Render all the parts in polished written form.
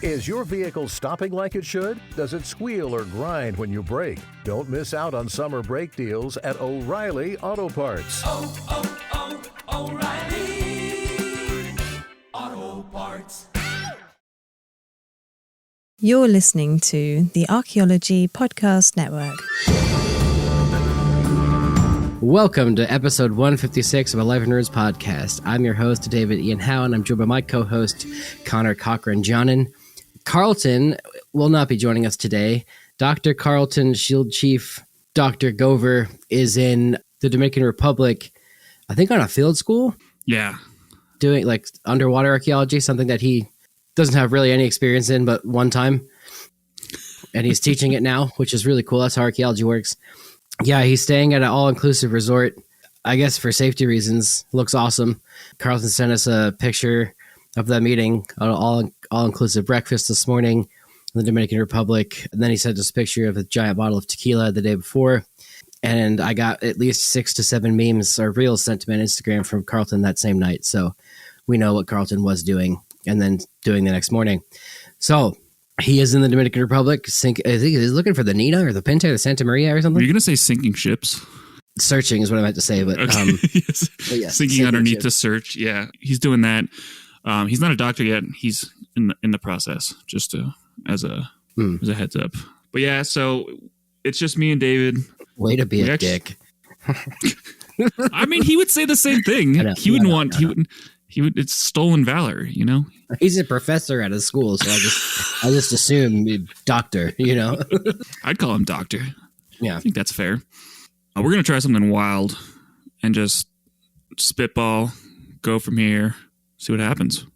Is your vehicle stopping like it should? Does it squeal or grind when you brake? Don't miss out on summer brake deals at O'Reilly Auto Parts. O'Reilly Auto Parts. You're listening to the Archaeology Podcast Network. Welcome to episode 156 of a Life in Nerds podcast. I'm your host, David Ian Howe, and I'm joined by my co-host, Connor Cochran-Johnnon. Carlton will not be joining us today. Dr. Carlton, Shield Chief Dr. Gover, is in the Dominican Republic, I think on a field school. Yeah. Doing like underwater archaeology, something that he doesn't have really any experience in, but one time. And he's teaching it now, which is really cool. That's how archaeology works. Yeah, he's staying at an all-inclusive resort, I guess for safety reasons. Looks awesome. Carlton sent us a picture of that meeting, an all-inclusive breakfast this morning in the Dominican Republic. And then he sent us a picture of a giant bottle of tequila the day before. And I got at least 6 to 7 memes or reels sent to me on Instagram from Carlton that same night. So we know what Carlton was doing and then doing the next morning. So he is in the Dominican Republic. I think he's looking for the Nina or the Pinta or the Santa Maria or something. Were you going to say sinking ships? Searching is what I meant to say, but, okay. Yes. But yes, sinking underneath ships. the search. Yeah, he's doing that. He's not a doctor yet. He's in the process, just as a heads up. But yeah, so it's just me and David. Way to be a dick. I mean, he would say the same thing. He wouldn't want. He would. It's stolen valor, you know. He's a professor at a school, so I just assume doctor. You know, I'd call him doctor. Yeah, I think that's fair. We're gonna try something wild and just spitball, go from here, see what happens.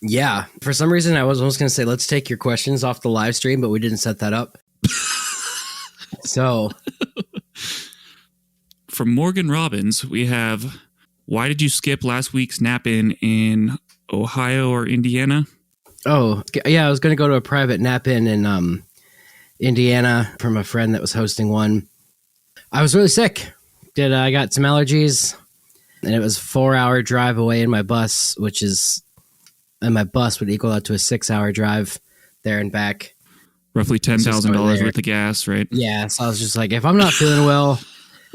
Yeah, for some reason I was almost gonna say let's take your questions off the live stream, but we didn't set that up. So, from Morgan Robbins, we have. Why did you skip last week's knapp-in in Ohio or Indiana? Oh, yeah, I was going to go to a private knapp-in in Indiana from a friend that was hosting one. I was really sick. I got some allergies, and it was a 4-hour drive away in my bus, and my bus would equal out to a 6-hour drive there and back. Roughly $10,000 worth of gas, right? Yeah, so I was just like, if I'm not feeling well,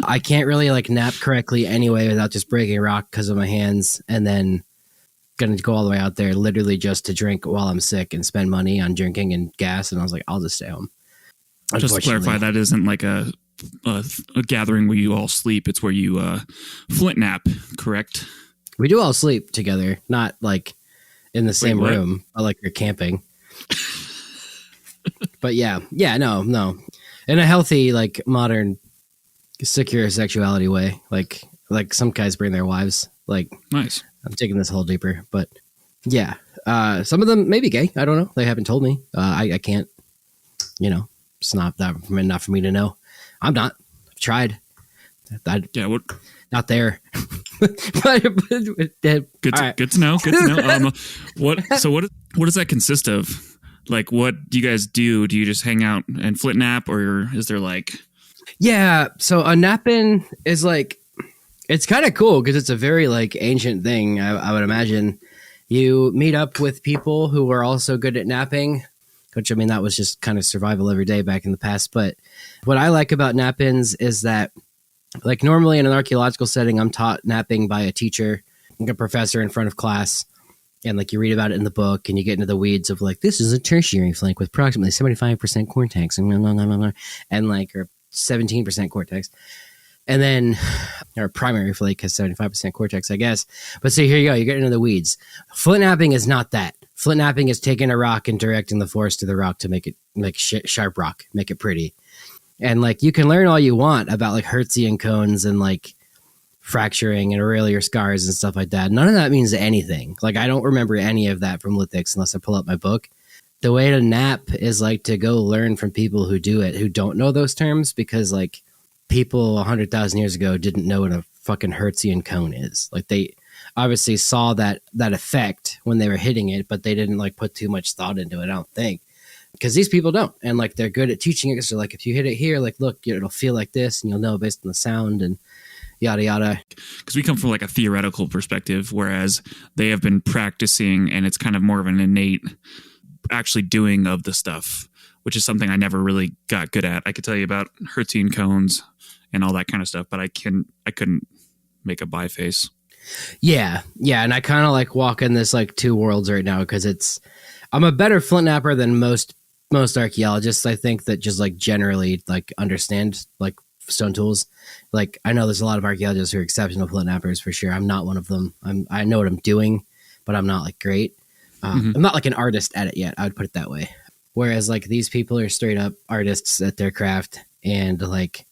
I can't really like nap correctly anyway without just breaking rock because of my hands, and then gonna go all the way out there literally just to drink while I'm sick and spend money on drinking and gas. And I was like, I'll just stay home. Just to clarify, that isn't like a gathering where you all sleep. It's where you flint nap, correct? We do all sleep together, not like in the same room, but like you're camping. But yeah, no, in a healthy, like modern, secure sexuality way, like some guys bring their wives. Like, nice. I'm taking this a little deeper, but yeah, some of them may be gay. I don't know. They haven't told me. I can't. It's not for me to know. I'm not. I've tried. What? Not there. but good to know. Good to know. What does that consist of? Like, what do you guys do? Do you just hang out and flint nap, or is there like? Yeah, so a knapp-in is like, it's kind of cool because it's a very like ancient thing, I would imagine. You meet up with people who are also good at napping, which I mean, that was just kind of survival every day back in the past. But what I like about knapp-ins is that like normally in an archaeological setting, I'm taught napping by a teacher, like a professor in front of class. And like you read about it in the book and you get into the weeds of like, this is a tertiary flake with approximately 75% cortex and like, or 17% cortex, and then our primary flake has 75% cortex, I guess. But see, here you go, you get into the weeds. Flint napping is not that. Flint napping is taking a rock and directing the force to the rock to make sharp rock, make it pretty. And like you can learn all you want about like Hertzian cones and like fracturing and aurelian scars and stuff like that. None of that means anything. Like I don't remember any of that from Lithics unless I pull up my book. The way to nap is like to go learn from people who do it, who don't know those terms, because like people 100,000 years ago didn't know what a fucking Hertzian cone is. Like they obviously saw that effect when they were hitting it, but they didn't like put too much thought into it, I don't think. Because these people don't. And like they're good at teaching it. So like if you hit it here, like look, it'll feel like this and you'll know based on the sound. And yada yada. Because we come from like a theoretical perspective, whereas they have been practicing, and it's kind of more of an innate actually doing of the stuff, which is something I never really got good at. I could tell you about Hertzian cones and all that kind of stuff, but I couldn't make a biface. Yeah, and I kind of like walk in this like two worlds right now because I'm a better flint napper than most archaeologists. I think that just like generally like understand like stone tools. Like I know there's a lot of archaeologists who are exceptional flint nappers for sure. I'm not one of them. I know what I'm doing, but I'm not like great. I'm not like an artist at it yet. I would put it that way. Whereas like these people are straight up artists at their craft, and like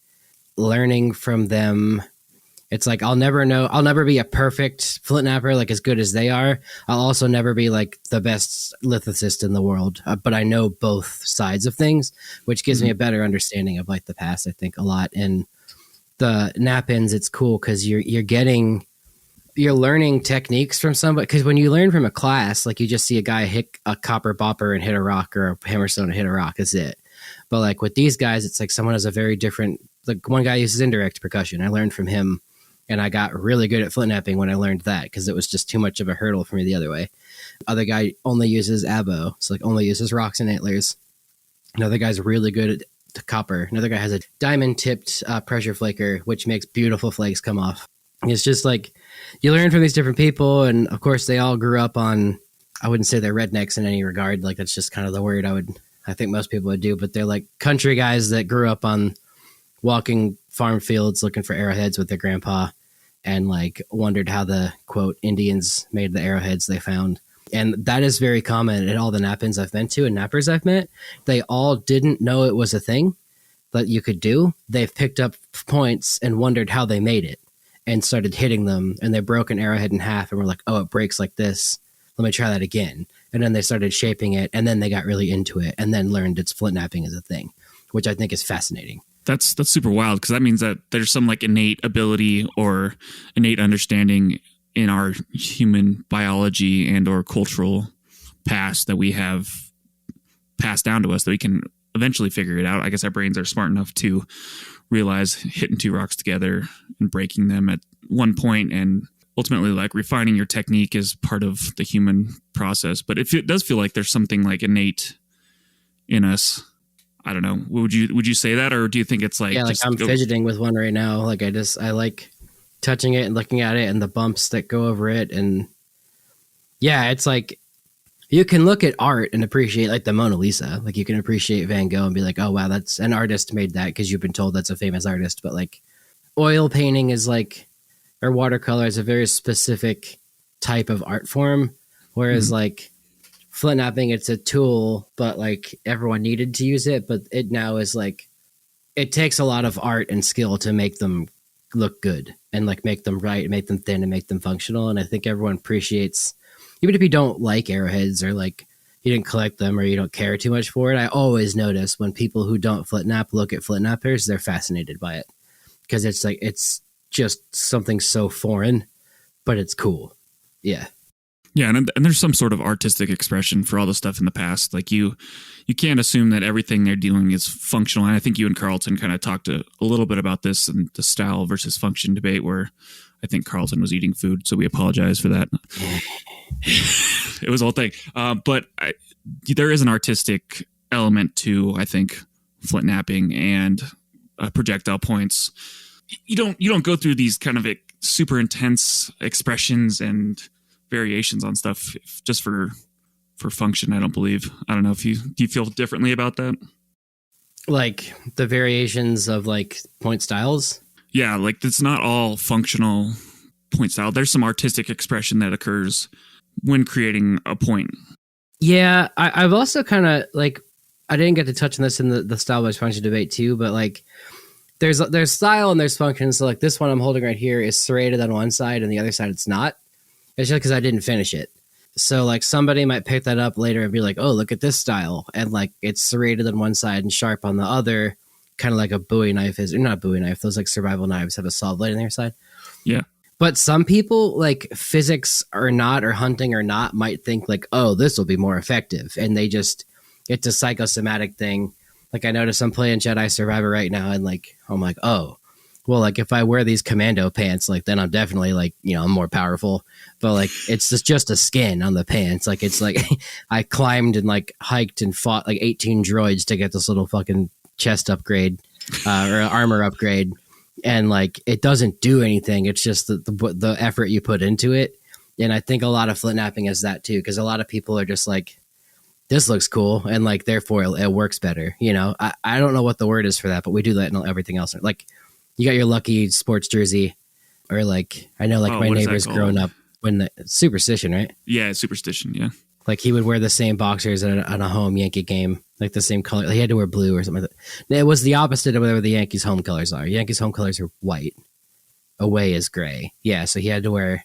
learning from them. It's like I'll never be a perfect flint napper like as good as they are. I'll also never be like the best lithicist in the world, but I know both sides of things, which gives me a better understanding of like the past, I think, a lot. And the knapp-ins, it's cool because you're learning techniques from somebody, because when you learn from a class, like you just see a guy hit a copper bopper and hit a rock, or a hammerstone and hit a rock. That's it. But like with these guys, it's like someone has a very different, like one guy uses indirect percussion. I learned from him. And I got really good at flintknapping when I learned that, because it was just too much of a hurdle for me the other way. Other guy only uses abo, so like only uses rocks and antlers. Another guy's really good at the copper. Another guy has a diamond-tipped pressure flaker, which makes beautiful flakes come off. It's just like you learn from these different people, and of course they all grew up on, I wouldn't say they're rednecks in any regard. Like that's just kind of the word I think most people would do, but they're like country guys that grew up on walking farm fields looking for arrowheads with their grandpa, and like wondered how the quote Indians made the arrowheads they found. And that is very common at all the knapp-ins I've been to and nappers I've met. They all didn't know it was a thing that you could do. They've picked up points and wondered how they made it and started hitting them, and they broke an arrowhead in half and were like, oh, it breaks like this. Let me try that again. And then they started shaping it, and then they got really into it, and then learned it's flint napping is a thing, which I think is fascinating. That's super wild, because that means that there's some like innate ability or innate understanding in our human biology and or cultural past that we have passed down to us that we can eventually figure it out. I guess our brains are smart enough to realize hitting two rocks together and breaking them at one point, and ultimately like refining your technique is part of the human process. But it does feel like there's something like innate in us. I don't know. Would you say that, or do you think it's like, yeah, like I'm fidgeting with one right now. Like I like touching it and looking at it and the bumps that go over it. And yeah, it's like you can look at art and appreciate like the Mona Lisa. Like you can appreciate Van Gogh and be like, oh wow, that's an artist made that because you've been told that's a famous artist. But like oil painting is like, or watercolor is a very specific type of art form. Whereas like flint napping, it's a tool, but like everyone needed to use it. But it now is like, it takes a lot of art and skill to make them look good and like make them right, make them thin and make them functional. And I think everyone appreciates, even if you don't like arrowheads or like you didn't collect them or you don't care too much for it. I always notice when people who don't flint nap look at flint nappers, they're fascinated by it because it's like, it's just something so foreign, but it's cool. Yeah. Yeah, and there's some sort of artistic expression for all the stuff in the past. Like you can't assume that everything they're doing is functional. And I think you and Carlton kind of talked a little bit about this and the style versus function debate, where I think Carlton was eating food, so we apologize for that. It was a whole thing. But there is an artistic element to, I think, flint napping and projectile points. You don't go through these kind of super intense expressions and variations on stuff just for function. I don't believe. I don't know if do you feel differently about that? Like the variations of like point styles? Yeah, like it's not all functional point style. There's some artistic expression that occurs when creating a point. Yeah, I've also kind of like, I didn't get to touch on this in the style versus function debate too, but like there's style and there's function. So like this one I'm holding right here is serrated on one side and the other side it's not. It's just because I didn't finish it. So like somebody might pick that up later and be like, oh, look at this style. And like it's serrated on one side and sharp on the other, kind of like a Bowie knife is, or not a Bowie knife. Those like survival knives have a saw blade on their side. Yeah. But some people like physics or not, or hunting or not, might think like, oh, this will be more effective. And they just, it's a psychosomatic thing. Like I notice I'm playing Jedi Survivor right now and like, I'm like, oh, well, like if I wear these commando pants, like then I'm definitely like, I'm more powerful. But like it's just a skin on the pants. Like it's like I climbed and like hiked and fought like 18 droids to get this little fucking chest upgrade or armor upgrade, and like it doesn't do anything. It's just the effort you put into it. And I think a lot of flintknapping is that too, because a lot of people are just like, this looks cool, and like therefore it works better. I don't know what the word is for that, but we do that in everything else. Like you got your lucky sports jersey, or like I know like my neighbor's growing up when the superstition, right? Yeah, superstition. Yeah, like he would wear the same boxers on a home Yankee game, like the same color. He had to wear blue or something like that. It was the opposite of whatever the Yankees home colors are. Yankees home colors are white. Away is gray. Yeah, so he had to wear.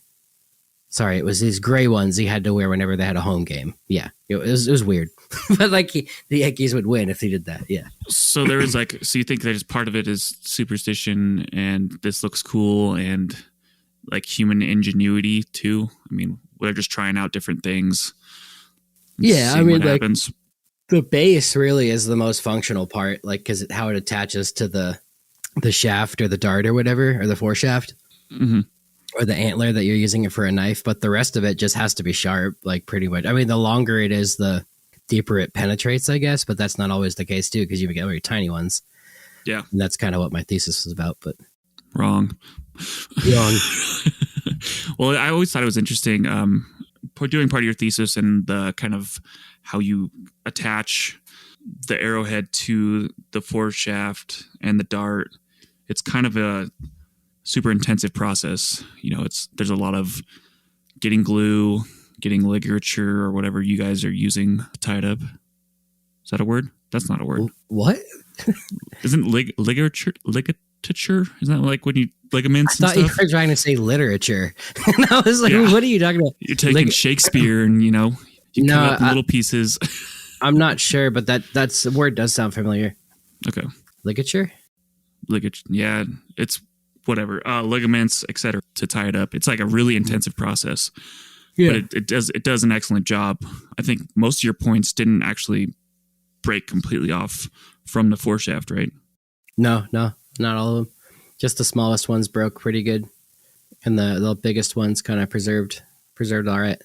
Sorry, it was these gray ones he had to wear whenever they had a home game. Yeah, it was weird. But like the Yankees would win if he did that. Yeah. So there is like, so you think there's part of it is superstition and this looks cool and like human ingenuity too? I mean, they're just trying out different things. Yeah, I mean, like happens. The base really is the most functional part, like because how it attaches to the shaft or the dart or whatever, or the foreshaft. Mm-hmm. Or the antler that you're using it for a knife, but the rest of it just has to be sharp, like pretty much. I mean, the longer it is, the deeper it penetrates, I guess, but that's not always the case too, because you get very tiny ones. Yeah. And that's kind of what my thesis was about, but wrong. Well, I always thought it was interesting doing part of your thesis and the kind of how you attach the arrowhead to the foreshaft and the dart. It's kind of a super intensive process. There's a lot of getting glue, getting ligature or whatever you guys are using to tie it up. Is that a word? That's not a word. What? Isn't ligature? Isn't that like when you ligaments? I thought and you stuff? were trying to say literature. And I was like, What are you talking about? You're taking Shakespeare and you cut up in little pieces. I'm not sure, but that's the word does sound familiar. Okay. Ligature? Ligature. Yeah, it's whatever, ligaments, etc. to tie it up. It's like a really intensive process. Yeah. But it does an excellent job. I think most of your points didn't actually break completely off from the foreshaft, right? No, not all of them. Just the smallest ones broke pretty good. And the biggest ones kind of preserved all right.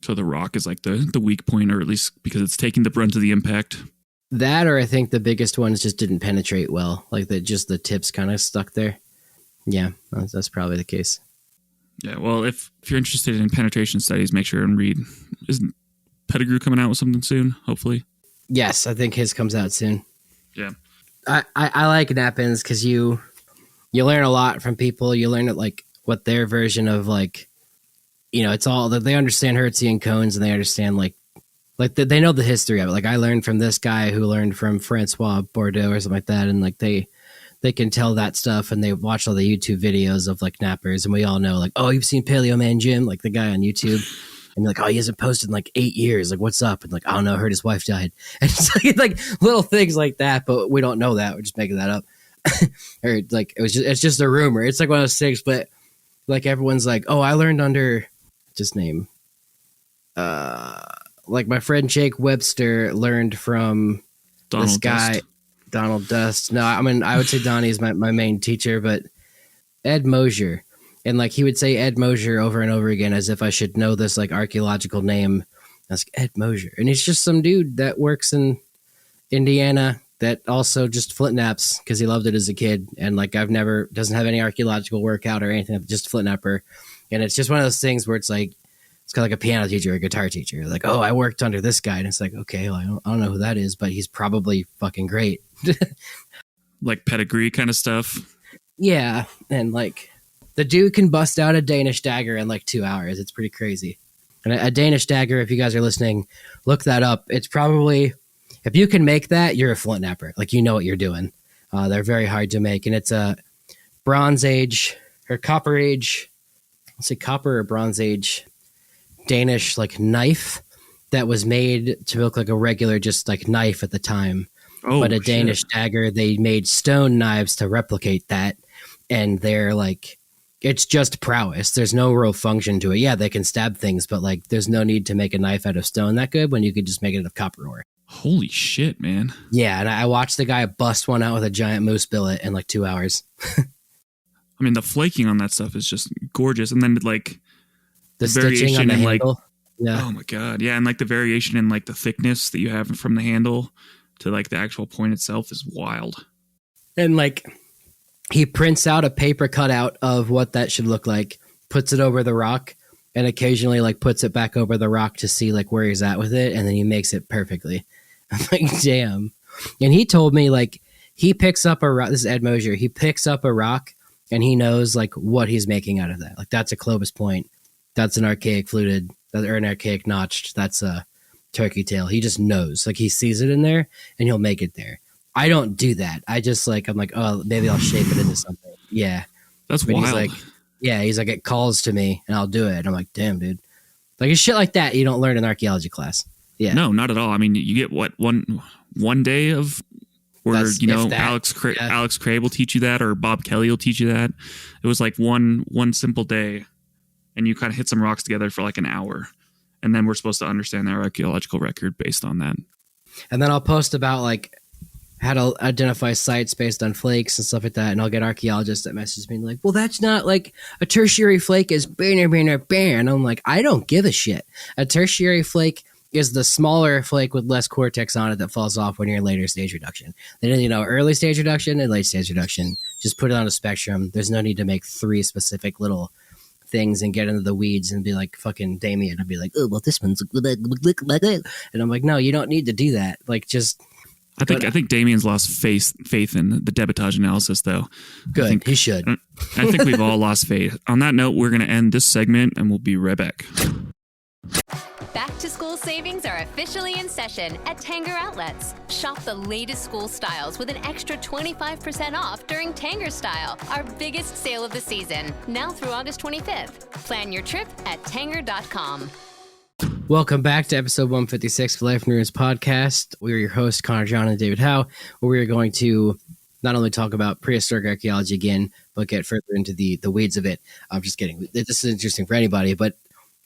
So the rock is like the weak point, or at least because it's taking the brunt of the impact. That, or I think the biggest ones just didn't penetrate well. Like the tips kind of stuck there. Yeah, that's probably the case. Yeah, well, if you're interested in penetration studies, make sure and read. Isn't Pettigrew coming out with something soon, hopefully? Yes, I think his comes out soon. Yeah. I like knapp-ins because you learn a lot from people. You learn like what their version of like, it's all that they understand Hertzian cones, and they understand like they know the history of it. Like I learned from this guy who learned from Francois Bordeaux or something like that, and like they can tell that stuff, and they watch all the YouTube videos of like knappers, and we all know like, oh, you've seen Paleo Man Jim, like the guy on YouTube, and like, oh, he hasn't posted in like 8 years, like what's up? And like, I don't know, I heard his wife died, and it's like little things like that, but we don't know that, we're just making that up. Or like it's just a rumor. It's like one of those things, but like everyone's like, oh, I learned under just name like my friend Jake Webster learned from Donald this guy Dust. Donald Dust. No, I mean, I would say Donnie is my main teacher, but Ed Mosier. And like he would say Ed Mosier over and over again as if I should know this like archaeological name. I was like, Ed Mosier. And he's just some dude that works in Indiana that also just flint naps because he loved it as a kid. And like doesn't have any archaeological workout or anything, just flint napper. And it's just one of those things where it's like, it's kind of like a piano teacher or a guitar teacher. Like, oh, I worked under this guy. And it's like, okay, well, I don't know who that is, but he's probably fucking great. Like pedigree kind of stuff. Yeah. And like the dude can bust out a Danish dagger in like 2 hours. It's pretty crazy. And a Danish dagger, if you guys are listening, look that up. It's probably, if you can make that, you're a flint napper. Like, you know what you're doing. They're very hard to make. And it's a Bronze Age or Copper Age. Let's say Copper or Bronze Age Danish like knife that was made to look like a regular just like knife at the time. Oh, but a Danish dagger, they made stone knives to replicate that, and they're like, it's just prowess. There's no real function to it. Yeah, they can stab things, but like there's no need to make a knife out of stone that good when you could just make it out of copper ore. Holy shit, man. Yeah, and I watched the guy bust one out with a giant moose billet in like 2 hours. I mean, the flaking on that stuff is just gorgeous. And then like the stitching on the handle. Yeah. Oh my God. Yeah. And like the variation in like the thickness that you have from the handle to like the actual point itself is wild. And like he prints out a paper cutout of what that should look like, puts it over the rock, and occasionally like puts it back over the rock to see like where he's at with it. And then he makes it perfectly. I'm like, damn. And he told me like he picks up a rock. This is Ed Mosier. He picks up a rock and he knows like what he's making out of that. Like that's a Clovis point. That's an archaic fluted or an archaic notched. That's a turkey tail. He just knows. Like he sees it in there and he'll make it there. I don't do that. I just like, I'm like, oh, maybe I'll shape it into something. Yeah. That's wild. He's like, yeah, he's like, it calls to me and I'll do it. And I'm like, damn, dude. Like a shit like that you don't learn in archaeology class. Yeah. No, not at all. I mean, you get what, one day of where, Alex Crabe will teach you that, or Bob Kelly will teach you that. It was like one simple day, and you kind of hit some rocks together for like an hour. And then we're supposed to understand their archaeological record based on that. And then I'll post about like how to identify sites based on flakes and stuff like that. And I'll get archaeologists that message me like, well, that's not like a tertiary flake is banner. And I'm like, I don't give a shit. A tertiary flake is the smaller flake with less cortex on it that falls off when you're in later stage reduction. Then, early stage reduction and late stage reduction, just put it on a spectrum. There's no need to make 3 specific little things and get into the weeds and be like fucking Damien and be like, oh, well, this one's like that. And I'm like, no, you don't need to do that. Like, just. I think Damien's lost faith in the debitage analysis, though. Good, he should. I think we've all lost faith. On that note, we're going to end this segment, and we'll be right back. Back to school savings are officially in session at Tanger Outlets. Shop the latest school styles with an extra 25% off during Tanger Style, our biggest sale of the season, now through August 25th. Plan your trip at tanger.com. Welcome back to episode 156 of Life Nerds Podcast. We are your hosts, Connor John and David Howe, where we are going to not only talk about prehistoric archaeology again, but get further into the weeds of it. I'm just kidding. This is interesting for anybody, but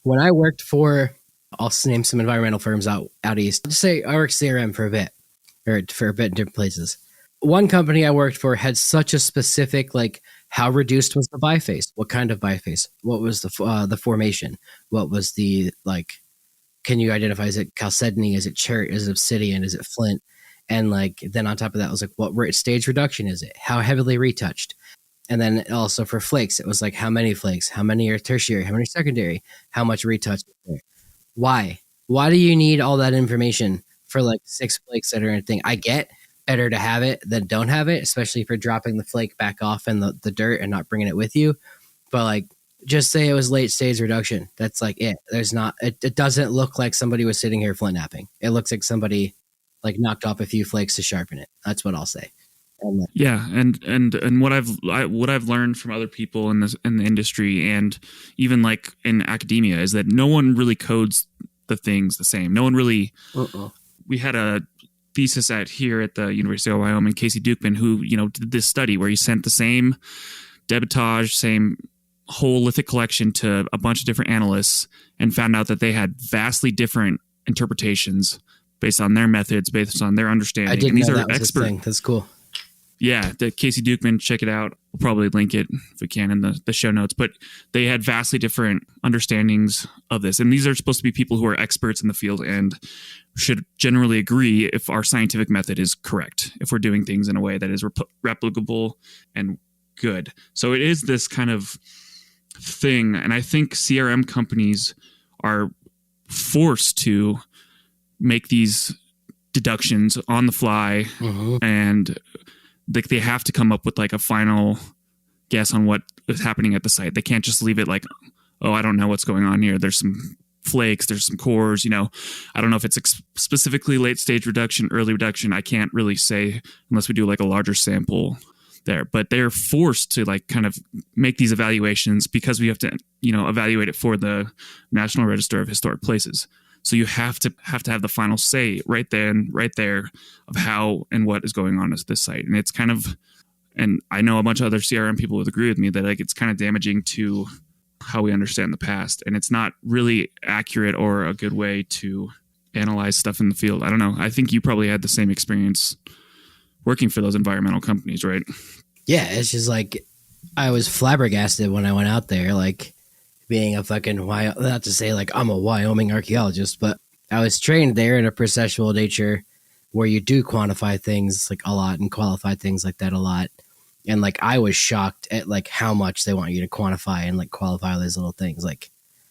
when I worked for, I'll name some environmental firms out east. I'll just say I worked CRM for a bit in different places. One company I worked for had such a specific, like, how reduced was the biface? What kind of biface? What was the formation? What was the, like, can you identify, is it chalcedony? Is it chert? Is it obsidian? Is it flint? And like, then on top of that, I was like, what stage reduction is it? How heavily retouched? And then also for flakes, it was like, how many flakes? How many are tertiary? How many secondary? How much retouch is there? Why? Why do you need all that information for like 6 flakes that are in a thing? I get better to have it than don't have it, especially for dropping the flake back off in the dirt and not bringing it with you. But like, just say it was late stage reduction. That's like it. There's not, it doesn't look like somebody was sitting here flintknapping. It looks like somebody like knocked off a few flakes to sharpen it. That's what I'll say. Yeah, and what I've learned from other people in the industry and even like in academia is that no one really codes the things the same. No one really. We had a thesis here at the University of Wyoming, Casey Dukeman, who did this study where he sent the same debitage, same whole lithic collection to a bunch of different analysts and found out that they had vastly different interpretations based on their methods, based on their understanding. I didn't and these know are that was expert. thing. That's cool. Yeah, the Casey Dukeman, check it out. We'll probably link it if we can in the show notes. But they had vastly different understandings of this. And these are supposed to be people who are experts in the field and should generally agree if our scientific method is correct, if we're doing things in a way that is replicable and good. So it is this kind of thing. And I think CRM companies are forced to make these deductions on the fly and they have to come up with like a final guess on what is happening at the site. They can't just leave it like, oh, I don't know what's going on here. There's some flakes, there's some cores, I don't know if it's specifically late stage reduction, early reduction. I can't really say unless we do like a larger sample there, but they're forced to like kind of make these evaluations because we have to, evaluate it for the National Register of Historic Places. So you have to have the final say right there of how and what is going on at this site. And it's kind of, and I know a bunch of other CRM people would agree with me that like it's kind of damaging to how we understand the past. And it's not really accurate or a good way to analyze stuff in the field. I don't know. I think you probably had the same experience working for those environmental companies, right? Yeah, it's just like I was flabbergasted when I went out there, like being a fucking not to say like I'm a Wyoming archaeologist, but I was trained there in a processual nature where you do quantify things like a lot and qualify things like that a lot. And like I was shocked at like how much they want you to quantify and like qualify all these little things. Like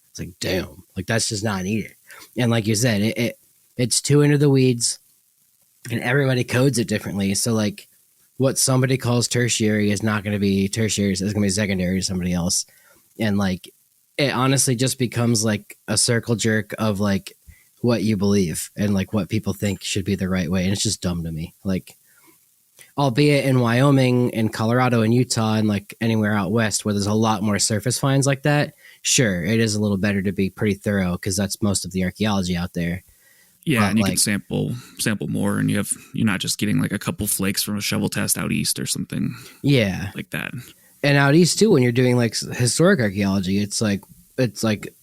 it's like, damn, like that's just not needed. And like you said, it's too into the weeds and everybody codes it differently. So like what somebody calls tertiary is not going to be tertiary. It's going to be secondary to somebody else. And like, it honestly just becomes like a circle jerk of like what you believe and like what people think should be the right way. And it's just dumb to me. Like, albeit in Wyoming and Colorado and Utah and like anywhere out west where there's a lot more surface finds like that, sure, it is a little better to be pretty thorough because that's most of the archaeology out there. Yeah, but and you like, can sample more, and you're not just getting like a couple flakes from a shovel test out east or something. Yeah, like that. And out east too, when you're doing like historic archaeology, it's like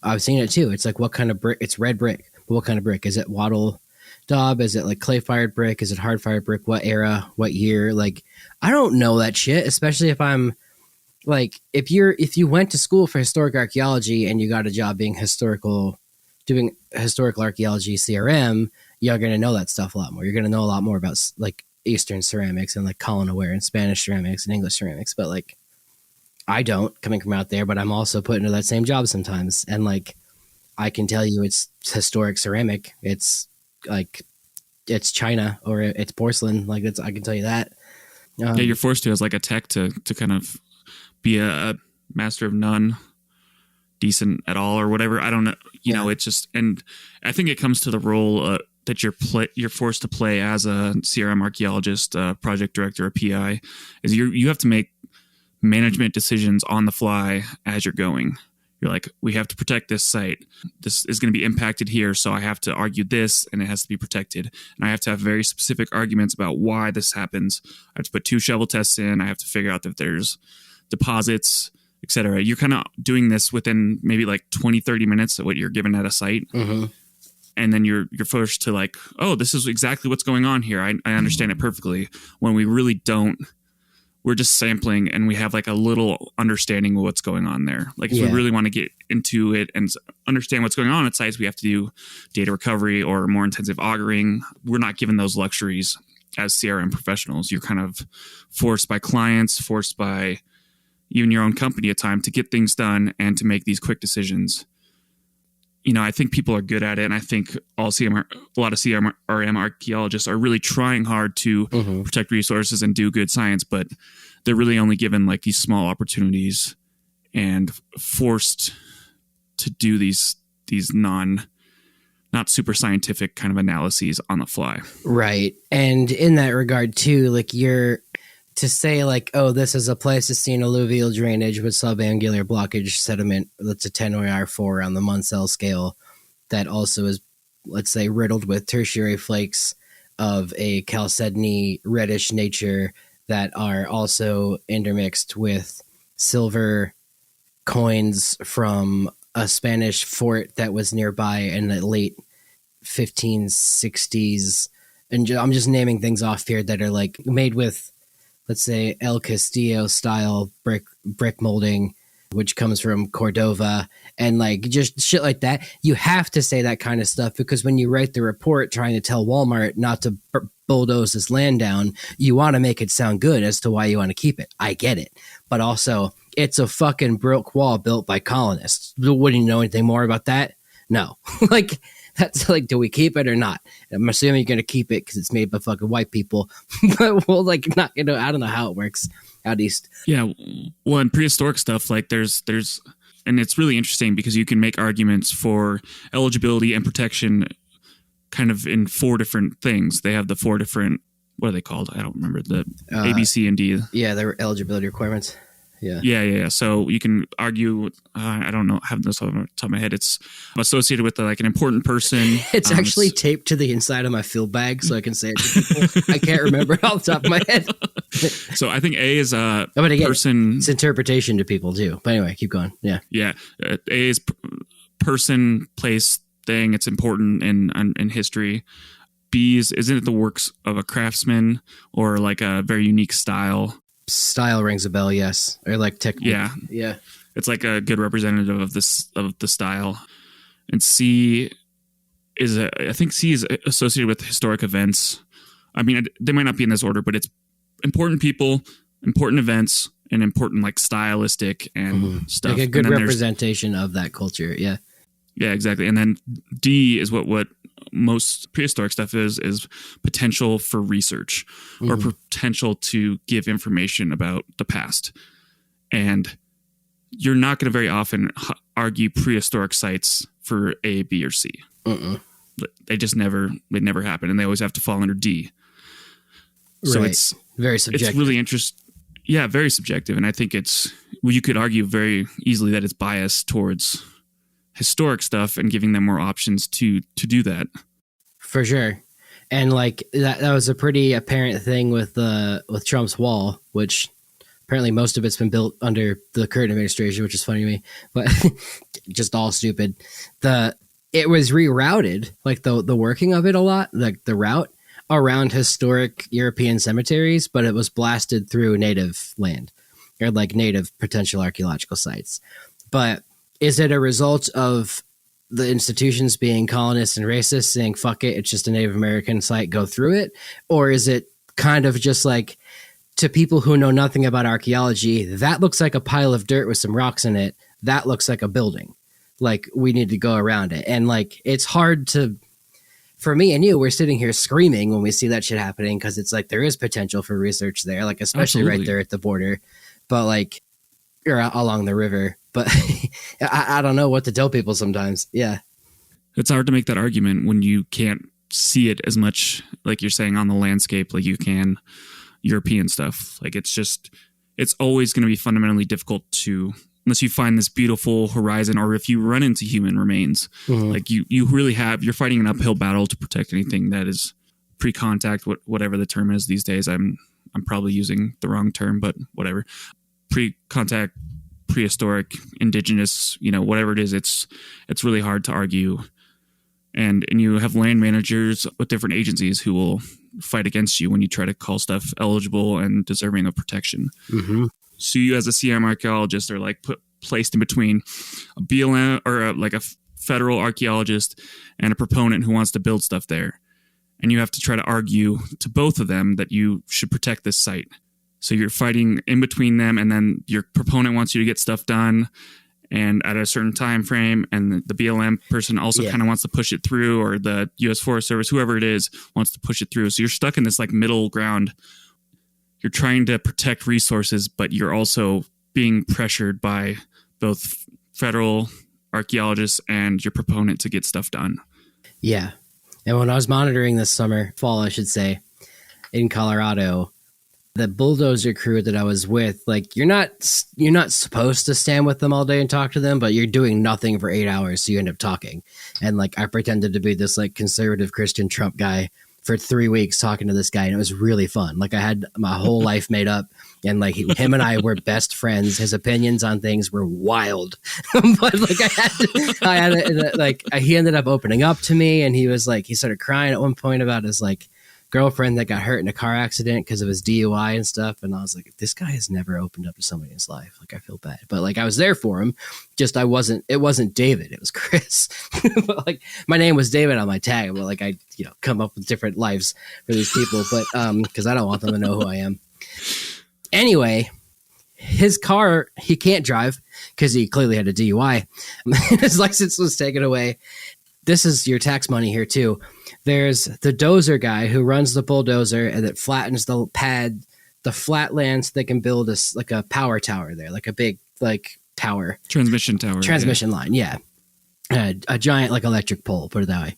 I've seen it too. It's like what kind of brick? It's red brick. But what kind of brick? Is it wattle daub? Is it like clay fired brick? Is it hard fired brick? What era? What year? Like I don't know that shit. Especially if I'm like if you went to school for historic archaeology and you got a job doing historical archaeology CRM, you're gonna know that stuff a lot more. You're gonna know a lot more about like Eastern ceramics and like colonaware and Spanish ceramics and English ceramics. But like I don't, coming from out there, but I'm also put into that same job sometimes. And like, I can tell you it's historic ceramic. It's like, it's China or it's porcelain. Like I can tell you that. Yeah, you're forced to as like a tech to kind of be a master of none, decent at all or whatever. I don't know. You know, it's just, and I think it comes to the role that you're forced to play as a CRM archaeologist, project director, or PI, is you have to make management decisions on the fly as you're going. You're like, we have to protect this site. This is going to be impacted here, so I have to argue this, and it has to be protected. And I have to have very specific arguments about why this happens. I have to put 2 shovel tests in. I have to figure out if there's deposits, etc. You're kind of doing this within maybe like 20, 30 minutes of what you're given at a site. Mm-hmm. And then you're forced to like, oh, this is exactly what's going on here. I understand it perfectly. When we really don't. We're just sampling and we have like a little understanding of what's going on there. Like if we really want to get into it and understand what's going on at sites, we have to do data recovery or more intensive augering. We're not given those luxuries as CRM professionals. You're kind of forced by clients, forced by even your own company at time to get things done and to make these quick decisions. You know, I think people are good at it. And I think a lot of CRM archaeologists are really trying hard to protect resources and do good science, but they're really only given like these small opportunities and forced to do these not super scientific kind of analyses on the fly. Right. And in that regard too, like to say like, oh, this is a Pleistocene alluvial drainage with subangular blockage sediment that's a 10 or 4 on the Munsell scale that also is, let's say, riddled with tertiary flakes of a chalcedony reddish nature that are also intermixed with silver coins from a Spanish fort that was nearby in the late 1560s. And I'm just naming things off here that are like made with, let's say, El Castillo style brick molding, which comes from Cordova, and like just shit like that. You have to say that kind of stuff because when you write the report trying to tell Walmart not to bulldoze this land down, you want to make it sound good as to why you want to keep it. I get it. But also, it's a fucking brick wall built by colonists. Wouldn't you know anything more about that? No. Like, that's like, do we keep it or not? I'm assuming you're going to keep it because it's made by fucking white people. But we'll like not, I don't know how it works out east. Yeah. Well, in prehistoric stuff, like there's, and it's really interesting because you can make arguments for eligibility and protection kind of in 4 different things. They have the 4 different, what are they called? I don't remember the A, B, C, and D. Yeah. They're eligibility requirements. Yeah. Yeah. So you can argue, I don't know, have this on the top of my head. It's associated with like an important person. It's actually taped to the inside of my field bag so I can say it to people. I can't remember it off the top of my head. So I think A is a but again, person. It's interpretation to people too. But anyway, keep going. Yeah. Yeah. A is person, place, thing. It's important in history. B isn't it the works of a craftsman or like a very unique style? style rings a bell, yes. Or like technique. Yeah. It's like a good representative of the style. And C is associated with historic events. I mean, they might not be in this order, but it's important people, important events, and important like stylistic and stuff. Like a good representation of that culture. Yeah. Yeah, exactly. And then D is what most prehistoric stuff is potential for research or potential to give information about the past. And you're not going to very often argue prehistoric sites for A, B, or C. They never happen. And they always have to fall under D. So it's very subjective. It's really interesting. Yeah, very subjective. And I think you could argue very easily that it's biased towards historic stuff and giving them more options to do that. For sure. And like that was a pretty apparent thing with Trump's wall, which apparently most of it's been built under the current administration, which is funny to me, but just all stupid. It was rerouted, like the working of it a lot, like the route around historic European cemeteries, but it was blasted through native land or like native potential archaeological sites. But is it a result of the institutions being colonists and racist saying, fuck it, it's just a Native American site, go through it? Or is it kind of just like, to people who know nothing about archaeology, that looks like a pile of dirt with some rocks in it. That looks like a building. Like, we need to go around it. And like, it's hard for me and you, we're sitting here screaming when we see that shit happening, because it's like, there is potential for research there, like especially Absolutely. right there at the border, but like, or along the river. But I don't know what to tell people sometimes. Yeah. It's hard to make that argument when you can't see it as much, like you're saying, on the landscape like you can European stuff. Like, it's always going to be fundamentally difficult unless you find this beautiful horizon, or if you run into human remains. Like you're fighting an uphill battle to protect anything that is pre-contact, whatever the term is these days. I'm probably using the wrong term, but whatever. Pre-contact, prehistoric, indigenous, whatever it is, it's really hard to argue. And you have land managers with different agencies who will fight against you when you try to call stuff eligible and deserving of protection. So you, as a CRM archaeologist, are like placed in between a BLM or like a federal archaeologist and a proponent who wants to build stuff there. And you have to try to argue to both of them that you should protect this site. So you're fighting in between them, and then your proponent wants you to get stuff done and at a certain time frame, and the BLM person also kind of wants to push it through, or the U.S. Forest Service, whoever it is, wants to push it through. So you're stuck in this like middle ground. You're trying to protect resources, but you're also being pressured by both federal archaeologists and your proponent to get stuff done. Yeah. And when I was monitoring this fall, I should say, in Colorado, the bulldozer crew that I was with, like, you're not supposed to stand with them all day and talk to them, but you're doing nothing for 8 hours, so you end up talking. And like, I pretended to be this like conservative Christian Trump guy for 3 weeks talking to this guy, and it was really fun. Like, I had my whole life made up, and like him and I were best friends. His opinions on things were wild, but like he ended up opening up to me, and he started crying at one point about his like girlfriend that got hurt in a car accident because of his DUI and stuff. And I was like, this guy has never opened up to somebody in his life. Like, I feel bad, but like, I was there for him. Just, it wasn't David, it was Chris. But like, my name was David on my tag, but like, I, come up with different lives for these people, but, cause I don't want them to know who I am. Anyway, his car, he can't drive because he clearly had a DUI. His license was taken away. This is your tax money here too. There's the dozer guy who runs the bulldozer and that flattens the flat land so they can build like a power tower there, like a big like tower. Transmission line, yeah. A giant like electric pole, put it that way.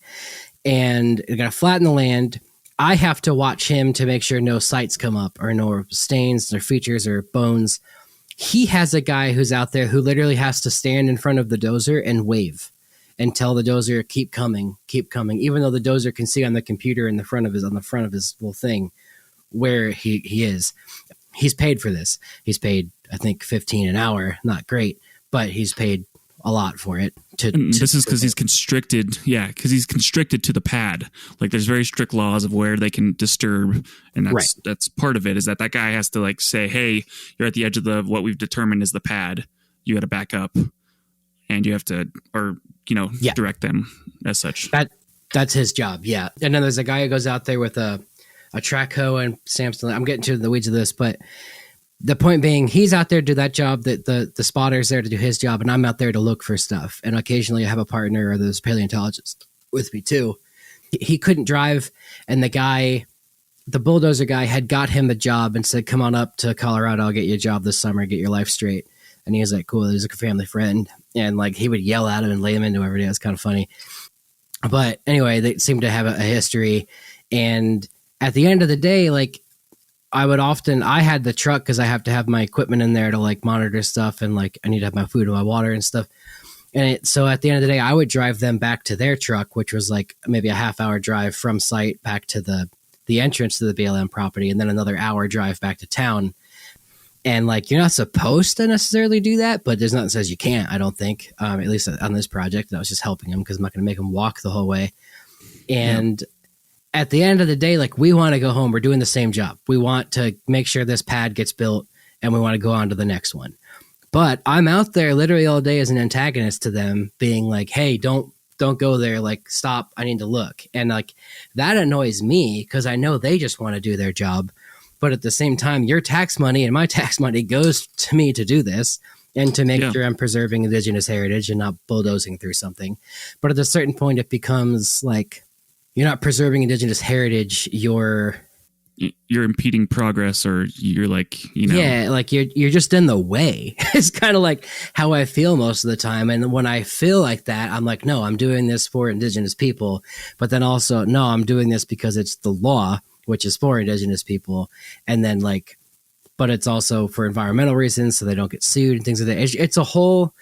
And you got to flatten the land. I have to watch him to make sure no sites come up or no stains or features or bones. He has a guy who's out there who literally has to stand in front of the dozer and wave and tell the dozer, keep coming, even though the dozer can see on the computer on the front of his little thing where he is. He's paid for this. He's paid, I think, $15 an hour. Not great, but he's paid a lot for it. This is because he's constricted. Yeah, because he's constricted to the pad. Like there's very strict laws of where they can disturb, and that's part of it. Is that guy has to like say, "Hey, you're at the edge of what we've determined is the pad. You got to back up, and you have to, or direct them as such." That's his job. Yeah, and then there's a guy who goes out there with a track hoe and Samson. I'm getting to the weeds of this, but the point being, he's out there to do that job. That the spotter's there to do his job, and I'm out there to look for stuff. And occasionally, I have a partner or there's a paleontologist with me too. He couldn't drive, and the bulldozer guy, had got him the job and said, "Come on up to Colorado. I'll get you a job this summer. Get your life straight." And he was like, "Cool." He's like a family friend, and like he would yell at him and lay him into every day. It was kind of funny. But anyway, they seem to have a history, and at the end of the day, like. I had the truck because I have to have my equipment in there to like monitor stuff, and like I need to have my food and my water and stuff. And so at the end of the day, I would drive them back to their truck, which was like maybe a half-hour drive from site back to the entrance to the BLM property, and then another hour drive back to town. And like you're not supposed to necessarily do that, but there's nothing that says you can't. I don't think, at least on this project. I was just helping them because I'm not going to make them walk the whole way. And at the end of the day, like we want to go home. We're doing the same job. We want to make sure this pad gets built, and we want to go on to the next one. But I'm out there literally all day as an antagonist to them, being like, "Hey, don't go there. Like, stop. I need to look." And like that annoys me because I know they just want to do their job. But at the same time, your tax money and my tax money goes to me to do this and to make sure I'm preserving indigenous heritage and not bulldozing through something. But at a certain point, it becomes like, you're not preserving indigenous heritage. You're impeding progress, or you're like, yeah, like you're just in the way. It's kind of like how I feel most of the time. And when I feel like that, I'm like, no, I'm doing this for indigenous people. But then also, no, I'm doing this because it's the law, which is for indigenous people. And then like, but it's also for environmental reasons, so they don't get sued and things like that. It's a whole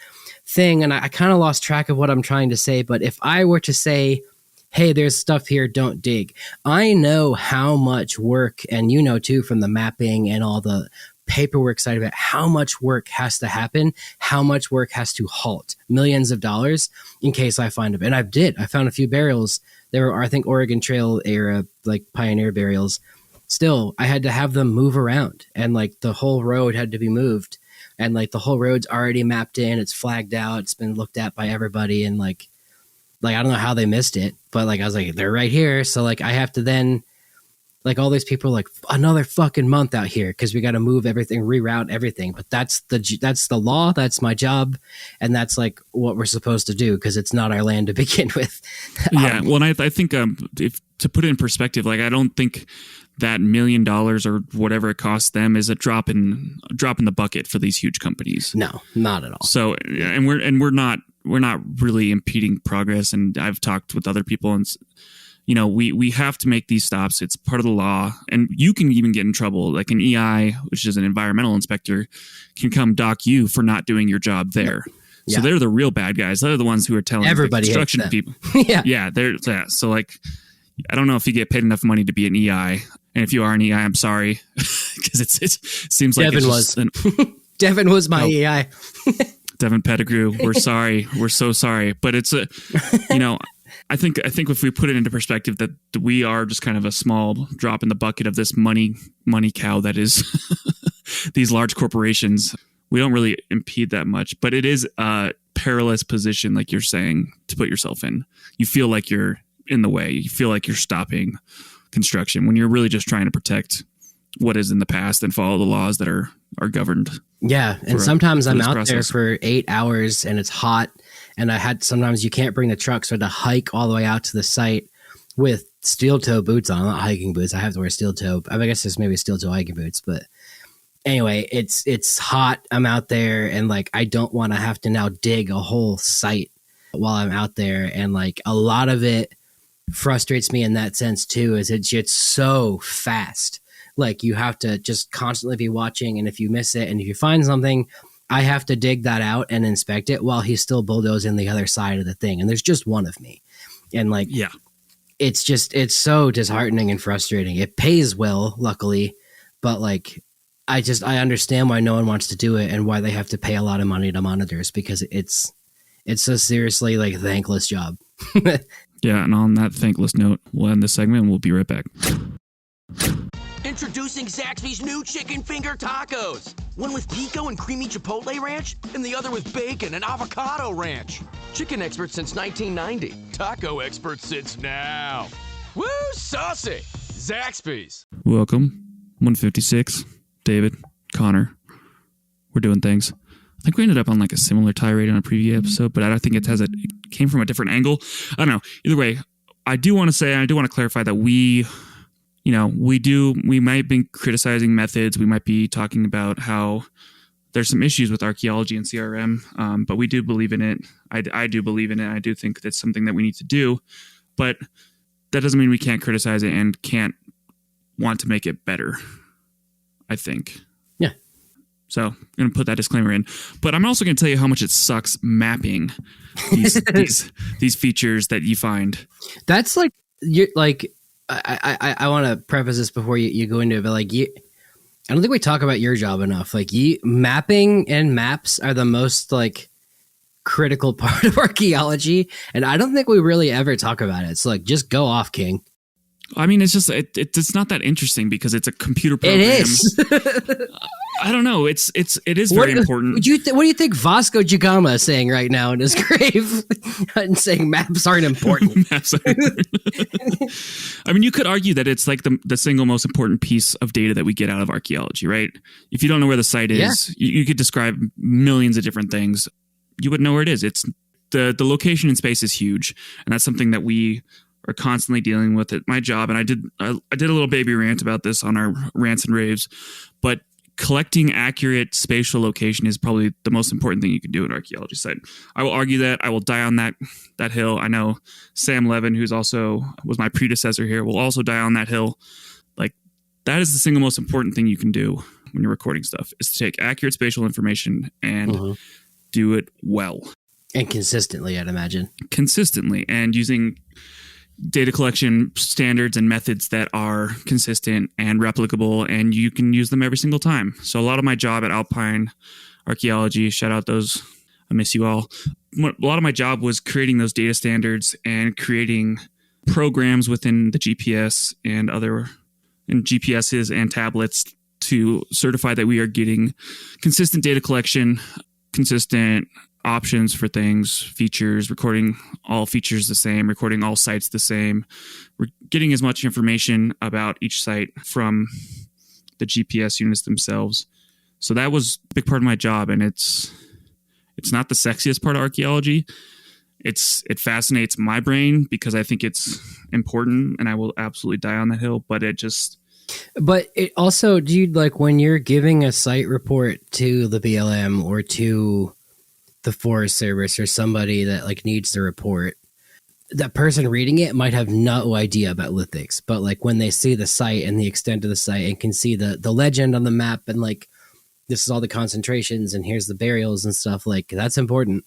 thing. And I kind of lost track of what I'm trying to say. But if I were to say, "Hey, there's stuff here, don't dig," I know how much work, and too from the mapping and all the paperwork side of it, how much work has to happen, how much work has to halt, millions of dollars in case I find them. And I found a few burials. There were, I think, Oregon Trail era, like pioneer burials. Still, I had to have them move around, and like the whole road had to be moved, and like the whole road's already mapped in, it's flagged out, it's been looked at by everybody, and like I don't know how they missed it, but like I was like, they're right here. So like I have to then, like all these people are like, another fucking month out here because we got to move everything, reroute everything. But that's the law. That's my job, and that's like what we're supposed to do because it's not our land to begin with. Yeah, well, and I think if to put it in perspective, like I don't think that $1 million or whatever it costs them is a drop in the bucket for these huge companies. No, not at all. So, and we're not really impeding progress. And I've talked with other people, and we have to make these stops. It's part of the law, and you can even get in trouble. Like an EI, which is an environmental inspector, can come dock you for not doing your job there. Yeah. So they're the real bad guys. They're the ones who are telling everybody construction people. Yeah. So like, I don't know if you get paid enough money to be an EI. And if you are an EI, I'm sorry, because it seems like Devin was. Devin was my EI. Devin Pettigrew, we're sorry. We're so sorry. But it's I think if we put it into perspective that we are just kind of a small drop in the bucket of this money cow that is these large corporations, we don't really impede that much. But it is a perilous position, like you're saying, to put yourself in. You feel like you're in the way. You feel like you're stopping construction when you're really just trying to protect what is in the past and follow the laws that are governed. Yeah, and sometimes I'm out there for 8 hours and it's hot, and sometimes you can't bring the truck, so I had to hike all the way out to the site with steel toe boots on. Not hiking boots. I have to wear steel toe. I guess there's maybe steel toe hiking boots, but anyway, it's hot. I'm out there, and like I don't want to have to now dig a whole site while I'm out there, and like a lot of it frustrates me in that sense too. Is it's so fast. Like you have to just constantly be watching, and if you miss it and if you find something, I have to dig that out and inspect it while he's still bulldozing the other side of the thing. And there's just one of me. And like, yeah, it's so disheartening and frustrating. It pays well, luckily, but like, I understand why no one wants to do it and why they have to pay a lot of money to monitors, because it's It's a seriously like thankless job. Yeah, and on that thankless note, we'll end this segment and we'll be right back. Introducing Zaxby's new chicken finger tacos. One with pico and creamy chipotle ranch, and the other with bacon and avocado ranch. Chicken expert since 1990. Taco expert since now. Woo, saucy! Zaxby's. Welcome, 156, David, Connor. We're doing things. I think we ended up on like a similar tirade on a previous episode, but I don't think it came from a different angle. I don't know. Either way, I do want to clarify that we might be criticizing methods. We might be talking about how there's some issues with archaeology and CRM, but we do believe in it. I do believe in it. I do think that's something that we need to do, but that doesn't mean we can't criticize it and can't want to make it better, I think. Yeah. So I'm going to put that disclaimer in, but I'm also going to tell you how much it sucks mapping these features that you find. That's like, you're like, I want to preface this before you go into it, but like I don't think we talk about your job enough. Like mapping and maps are the most like critical part of archaeology, and I don't think we really ever talk about it. So like, just go off, King. I mean, it's just it's not that interesting because it's a computer program. It is. I don't know. It is very important. What do you think Vasco da Gama is saying right now in his grave? And saying maps aren't important. Maps aren't important. I mean, you could argue that it's like the single most important piece of data that we get out of archaeology, right? If you don't know where the site is, you could describe millions of different things. You wouldn't know where it is. It's the location in space is huge, and that's something that we are constantly dealing with at my job. And I did a little baby rant about this on our rants and raves, but collecting accurate spatial location is probably the most important thing you can do at an archaeology site. I will argue that. I will die on that hill. I know Sam Levin, who's also was my predecessor here, will also die on that hill. Like, that is the single most important thing you can do when you're recording stuff, is to take accurate spatial information and do it well. And consistently, I'd imagine. Consistently, and using data collection standards and methods that are consistent and replicable, and you can use them every single time. So a lot of my job at Alpine Archaeology, shout out those, I miss you all. A lot of my job was creating those data standards and creating programs within the GPS and GPSs and tablets to certify that we are getting consistent data collection, consistent options for things, features, recording all features the same, recording all sites the same. We're getting as much information about each site from the GPS units themselves. So that was a big part of my job, and it's not the sexiest part of archaeology. It fascinates my brain because I think it's important, and I will absolutely die on that hill, but it also, dude, like when you're giving a site report to the BLM or to the Forest Service or somebody that like needs the report, that person reading it might have no idea about lithics, but like when they see the site and the extent of the site and can see the legend on the map and like this is all the concentrations and here's the burials and stuff, like that's important.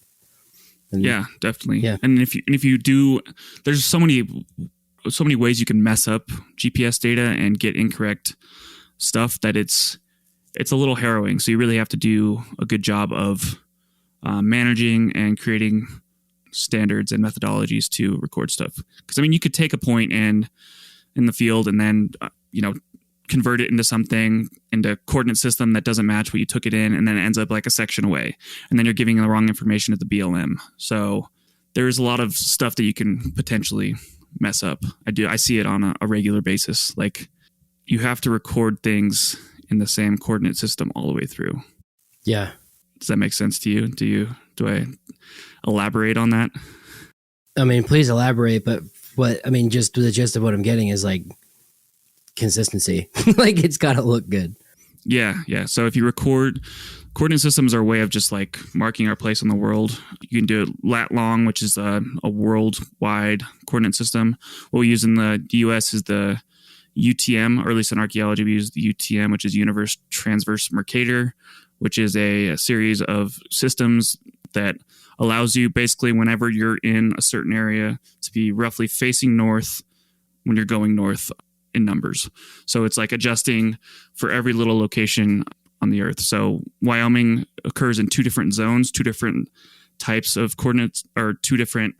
And, yeah, definitely. Yeah. And if you do, there's so many ways you can mess up GPS data and get incorrect stuff that it's a little harrowing. So you really have to do a good job of managing and creating standards and methodologies to record stuff. Because I mean, you could take a point in the field and then convert it into a coordinate system that doesn't match what you took it in, and then it ends up like a section away, and then you're giving the wrong information at the BLM. So there's a lot of stuff that you can potentially mess up. I see it on a regular basis. Like, you have to record things in the same coordinate system all the way through. Yeah. Does that make sense to you? Do I elaborate on that? I mean, please elaborate, but just the gist of what I'm getting is like consistency. Like, it's got to look good. Yeah. So if you record, coordinate systems are a way of just like marking our place in the world. You can do it lat long, which is a worldwide coordinate system. What we use in the US is the UTM, or at least in archaeology, we use the UTM, which is Universe Transverse Mercator, which is a series of systems that allows you basically whenever you're in a certain area to be roughly facing north when you're going north in numbers. So it's like adjusting for every little location on the earth. So Wyoming occurs in two different zones, two different types of coordinates, or 2 different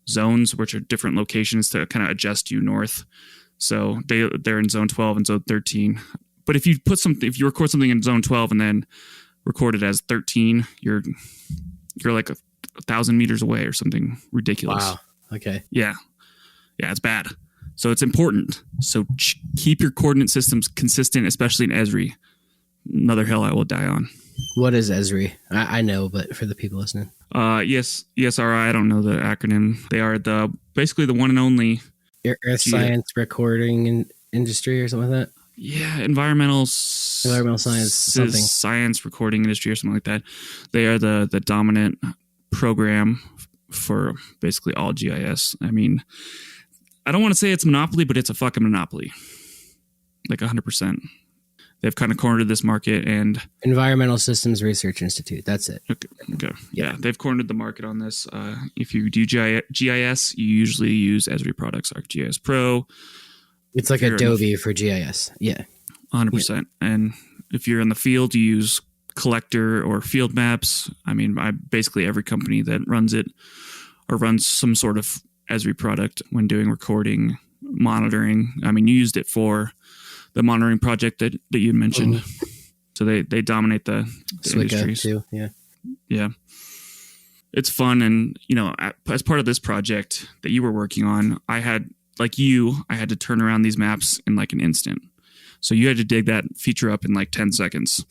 zones, which are different locations to kind of adjust you north. So they're in zone 12 and zone 13. But if you record something in zone 12 and then record it as 13, you're like 1,000 meters away or something ridiculous. Wow. Okay. Yeah, it's bad. So it's important. So keep your coordinate systems consistent, especially in Esri. Another hill I will die on. What is Esri? I know, but for the people listening. ESRI, I don't know the acronym. They are basically the one and only Earth Science Recording Industry or something like that? Yeah, environmental science, something. Science recording industry or something like that. They are the dominant program for basically all GIS. I mean, I don't want to say it's a monopoly, but it's a fucking monopoly. Like 100%. They've kind of cornered this market. And Environmental Systems Research Institute. That's it. Okay. Yeah, they've cornered the market on this. If you do GIS, you usually use Esri products, ArcGIS Pro. It's like Adobe for GIS. Yeah. 100%. Yeah. And if you're in the field, you use Collector or Field Maps. I mean, basically every company that runs it or runs some sort of Esri product when doing recording, monitoring. I mean, you used it for the monitoring project that you mentioned. Mm-hmm. So they dominate the industry too. Yeah. Yeah. It's fun. And, as part of this project that you were working on, I had to turn around these maps in like an instant. So you had to dig that feature up in like 10 seconds,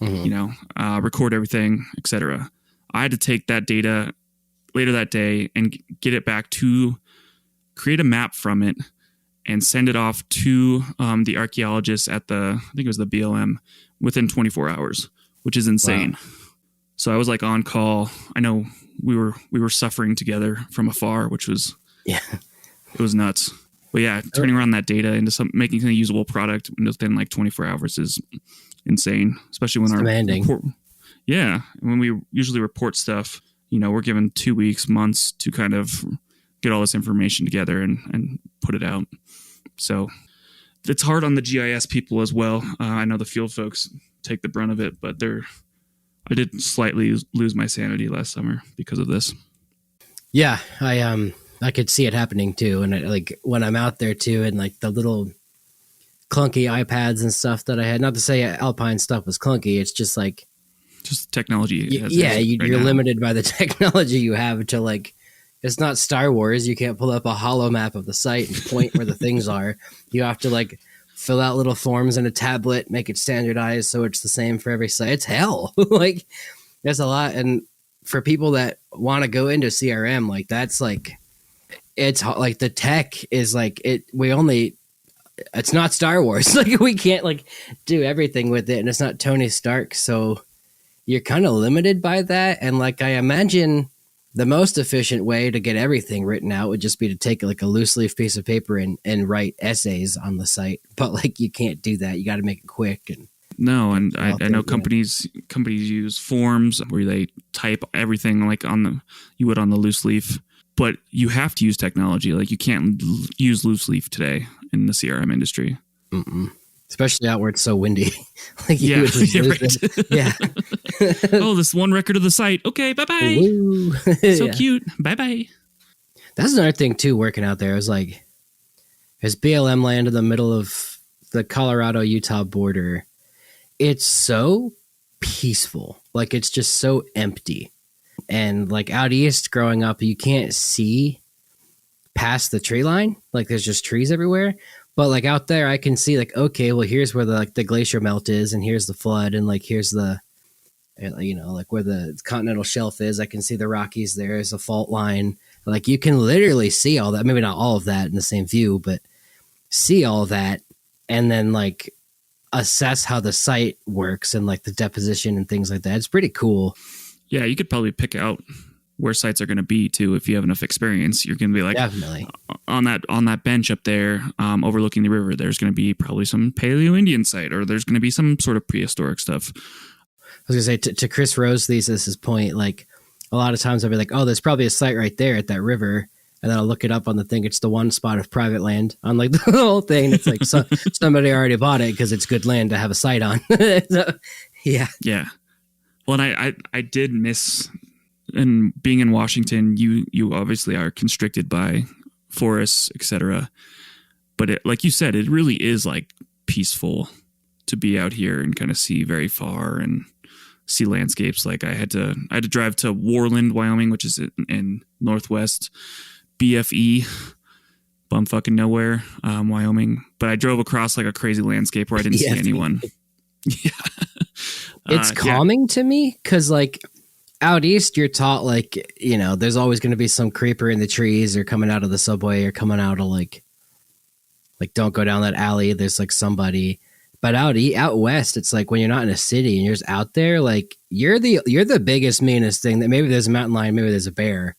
record everything, etc. I had to take that data later that day and get it back to create a map from it and send it off to the archaeologists at I think it was the BLM within 24 hours, which is insane. Wow. So I was like on call. I know we were suffering together from afar, which was, it was nuts. But yeah, turning around that data into making a usable product within like 24 hours is insane, especially when demanding. When we usually report stuff, we're given 2 weeks, months to kind of get all this information together and put it out. So it's hard on the GIS people as well. I know the field folks take the brunt of it, but I did slightly lose my sanity last summer because of this. Yeah, I could see it happening too. And when I'm out there too, and like the little clunky iPads and stuff that I had, not to say Alpine stuff was clunky. It's just like, technology. You're limited by the technology you have to like, it's not Star Wars. You can't pull up a holo map of the site and point where the things are. You have to like fill out little forms in a tablet, make it standardized so it's the same for every site. It's hell. Like there's a lot. And for people that want to go into CRM, like that's like, it's like the tech is like it's not Star Wars. Like we can't like do everything with it, and it's not Tony Stark. So you're kind of limited by that. And like, I imagine the most efficient way to get everything written out would just be to take like a loose leaf piece of paper and write essays on the site. But like, you can't do that. You got to make it quick. And no. And I know companies use forms where they type everything like you would on the loose leaf, but you have to use technology. Like you can't use loose leaf today in the CRM industry. Mm-mm. Especially out where it's so windy. Like yeah. Oh, this one record of the site. Okay, bye-bye. So cute. Bye-bye. That's another thing, too, working out there. It was like, there's BLM land in the middle of the Colorado-Utah border. It's so peaceful. Like, it's just so empty. And, like, out east growing up, you can't see past the tree line. Like, there's just trees everywhere. But like out there, I can see like, okay, well, here's where the glacier melt is, and here's the flood, and like here's the, like where the continental shelf is. I can see the Rockies. There's a fault line. Like you can literally see all that. Maybe not all of that in the same view, but see all that, and then like assess how the site works and like the deposition and things like that. It's pretty cool. Yeah, you could probably pick out where sites are going to be too. If you have enough experience, you're going to be like, definitely on that bench up there, overlooking the river, there's going to be probably some Paleo-Indian site, or there's going to be some sort of prehistoric stuff. I was going to say to Chris Rose Thesis's point, like a lot of times I'll be like, oh, there's probably a site right there at that river. And then I'll look it up on the thing. It's the one spot of private land on like the whole thing. It's like somebody already bought it because it's good land to have a site on. So, yeah. Yeah. Well, and I did miss and being in Washington, you obviously are constricted by forests, etc. But it, like you said, it really is like peaceful to be out here and kind of see very far and see landscapes. Like I had to drive to Warland, Wyoming, which is in Northwest BFE, bumfucking nowhere, Wyoming. But I drove across like a crazy landscape where I didn't see anyone. Yeah. It's calming to me because like out east, you're taught like, you know, there's always going to be some creeper in the trees or coming out of the subway or coming out of like don't go down that alley. There's like somebody. But out west, it's like when you're not in a city and you're just out there, like you're the biggest, meanest thing. That maybe there's a mountain lion, maybe there's a bear,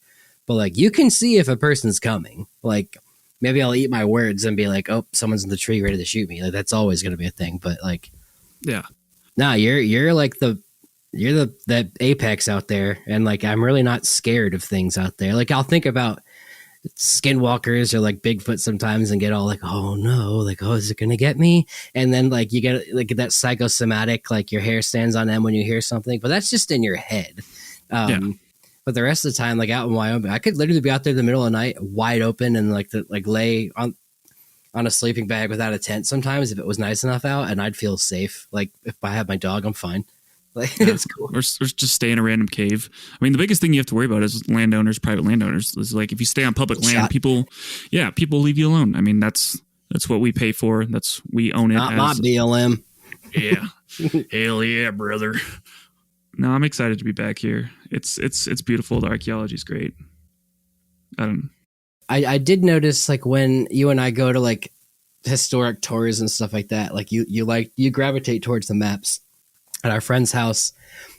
but like you can see if a person's coming. Like maybe I'll eat my words and be like, oh, someone's in the tree ready to shoot me. Like that's always going to be a thing. But like, yeah, no, you're like the apex out there, and like I'm really not scared of things out there. Like I'll think about skinwalkers or like Bigfoot sometimes and get all like, oh no, like, oh, is it gonna get me? And then like you get like that psychosomatic, like your hair stands on end when you hear something, but that's just in your head. But the rest of the time, like out in Wyoming, I could literally be out there in the middle of the night, wide open, and like lay on a sleeping bag without a tent sometimes if it was nice enough out, and I'd feel safe. Like if I have my dog, I'm fine. Like it's cool. Or just stay in a random cave. I mean, the biggest thing you have to worry about is landowners, private landowners. Is like if you stay on public land, people leave you alone. I mean, that's what we pay for. We own it. Not my BLM. Yeah. Hell yeah, brother. No, I'm excited to be back here. It's beautiful. The archaeology is great. I did notice like when you and I go to like historic tours and stuff like that, like you gravitate towards the maps. At our friend's house,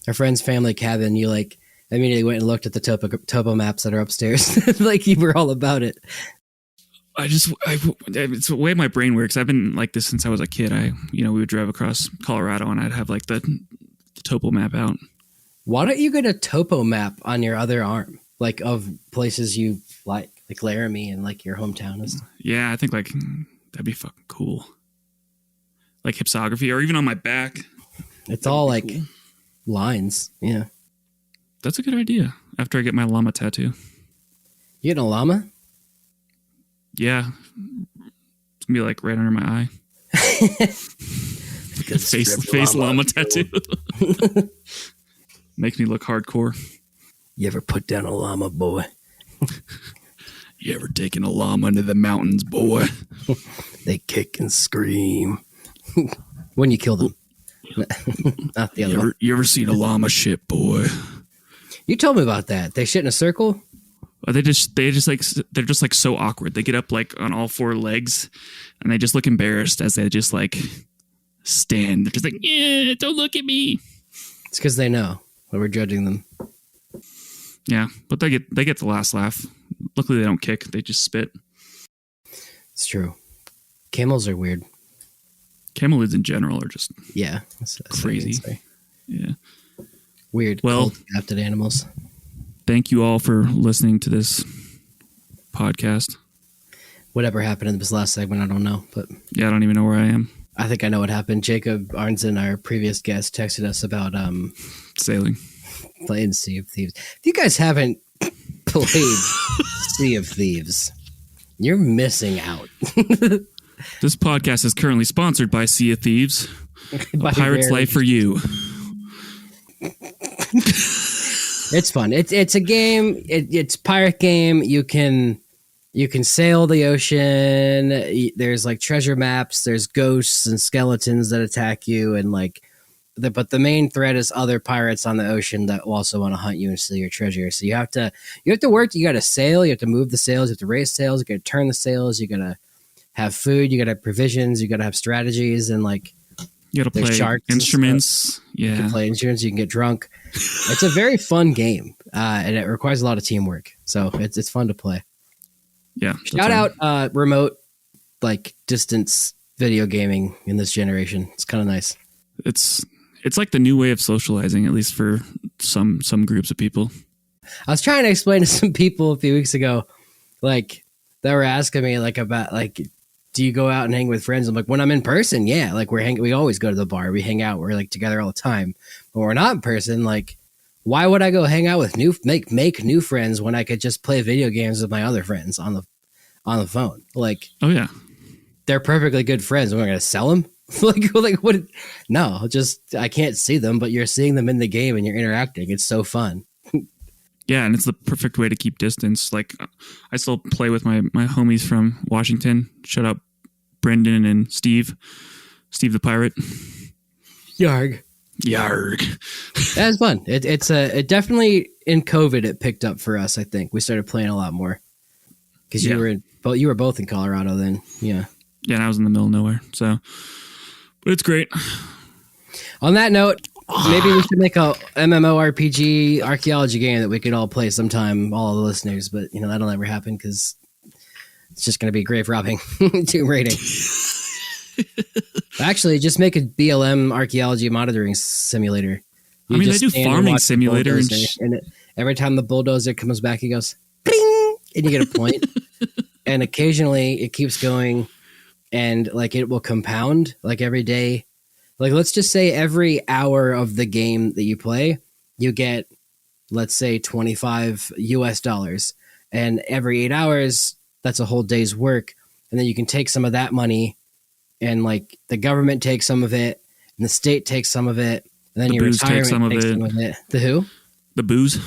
our friend's family cabin, you like immediately went and looked at the topo maps that are upstairs. Like you were all about it. It's the way my brain works. I've been like this since I was a kid. We would drive across Colorado and I'd have like the topo map out. Why don't you get a topo map on your other arm, like of places you like Laramie and like your hometown and stuff? Yeah, I think like that'd be fucking cool. Like hypsography, or even on my back. It's all like cool lines. Yeah. That's a good idea. After I get my llama tattoo. You getting a llama? Yeah. It's going to be like right under my eye. face llama tattoo. Makes me look hardcore. You ever put down a llama, boy? You ever taken a llama into the mountains, boy? They kick and scream. When you kill them. Not the other one. You ever seen a llama shit, boy? You told me about that. They shit in a circle? They're just like so awkward. They get up like on all four legs and they just look embarrassed as they just like stand. They're just like, yeah, don't look at me. It's because they know that we're judging them. Yeah, but they get the last laugh. Luckily they don't kick, they just spit. It's true. Camels are weird. Camelids in general are just that's crazy. Yeah. Weird. Well, adapted animals. Thank you all for listening to this podcast. Whatever happened in this last segment, I don't know. But yeah, I don't even know where I am. I think I know what happened. Jacob Arnson, our previous guest, texted us about sailing. Playing Sea of Thieves. If you guys haven't played Sea of Thieves, you're missing out. This podcast is currently sponsored by Sea of Thieves. A Pirate's Life for you. It's fun. It's a game. It's a pirate game. You can sail the ocean. There's like treasure maps. There's ghosts and skeletons that attack you, and like, but the main threat is other pirates on the ocean that also want to hunt you and steal your treasure. So you have to work. You got to sail. You have to move the sails. You have to raise sails. You got to turn the sails. You got to have food, you gotta have provisions, you gotta have strategies, and like you gotta play sharks instruments. Yeah, you can play instruments, you can get drunk. It's a very fun game, and it requires a lot of teamwork, so it's fun to play. Yeah, shout out remote, like distance video gaming in this generation. It's kind of nice. It's like the new way of socializing, at least for some groups of people. I was trying to explain to some people a few weeks ago, like that were asking me like about like, do you go out and hang with friends? I'm like, when I'm in person, yeah, like we always go to the bar, we hang out, we're like together all the time. But when we're not in person, like why would I go hang out with make new friends when I could just play video games with my other friends on the phone? Like, oh yeah, they're perfectly good friends. We're going to sell them. like what? No, just I can't see them, but you're seeing them in the game and you're interacting. It's so fun. Yeah, and it's the perfect way to keep distance. Like, I still play with my homies from Washington. Shout out Brendan and Steve the pirate. Yarg. That's fun. It definitely in COVID it picked up for us. I think we started playing a lot more because you were both in Colorado then. Yeah, and I was in the middle of nowhere. So, but it's great. On that note, maybe we should make a MMORPG archaeology game that we could all play sometime, all the listeners. But that'll never happen because it's just going to be grave robbing, tomb raiding. Actually, just make a BLM archaeology monitoring simulator. They do farming simulator, and every time the bulldozer comes back, he goes, "Bing!" and you get a point. And occasionally, it keeps going, and like it will compound like every day. Like, let's just say every hour of the game that you play, you get, let's say, $25 US, and every 8 hours, that's a whole day's work. And then you can take some of that money, and like the government takes some of it, and the state takes some of it, and then your retirement takes some of it. The who? The booze.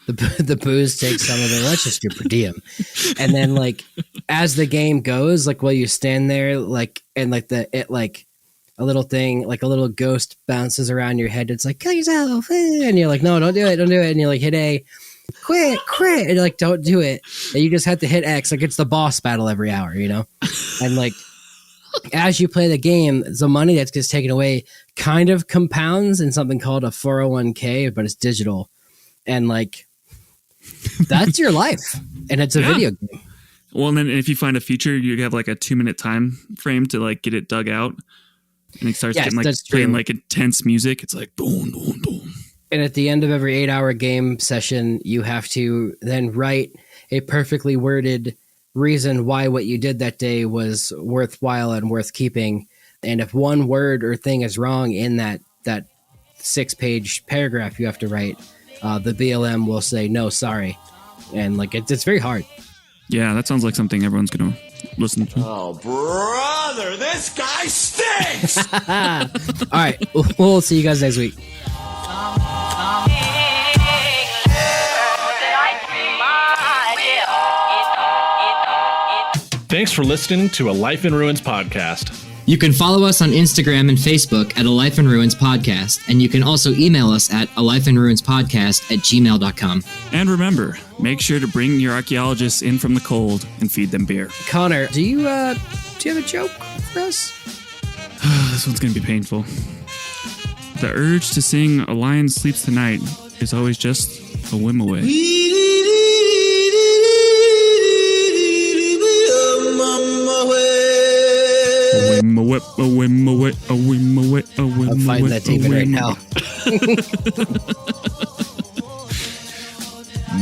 The booze takes some of it. Let's just do per diem. And then like as the game goes, like while you stand there, like and like a little thing, like a little ghost bounces around your head. It's like, kill yourself. And you're like, no, don't do it. And you're like, hit A, quit. And you're like, don't do it. And you just have to hit X. Like it's the boss battle every hour, And like, as you play the game, the money that gets taken away kind of compounds in something called a 401k, but it's digital. And like, that's your life. And it's a video game. Well, and then if you find a feature, you have like a 2-minute time frame to like get it dug out. And it starts getting like playing like intense music. It's like boom, boom, boom. And at the end of every 8-hour game session, you have to then write a perfectly worded reason why what you did that day was worthwhile and worth keeping. And if one word or thing is wrong in that 6-page paragraph you have to write, the BLM will say, no, sorry. And like it's very hard. Yeah, that sounds like something everyone's going to listen to. Oh, brother, this guy stinks! All right, we'll see you guys next week. Thanks for listening to A Life in Ruins podcast. You can follow us on Instagram and Facebook at A Life in Ruins Podcast, and you can also email us at alifeinruinspodcast@gmail.com. And remember, make sure to bring your archaeologists in from the cold and feed them beer. Connor, do you have a joke for us? This one's going to be painful. The urge to sing A Lion Sleeps Tonight is always just a whim away. I'm fighting that demon right now.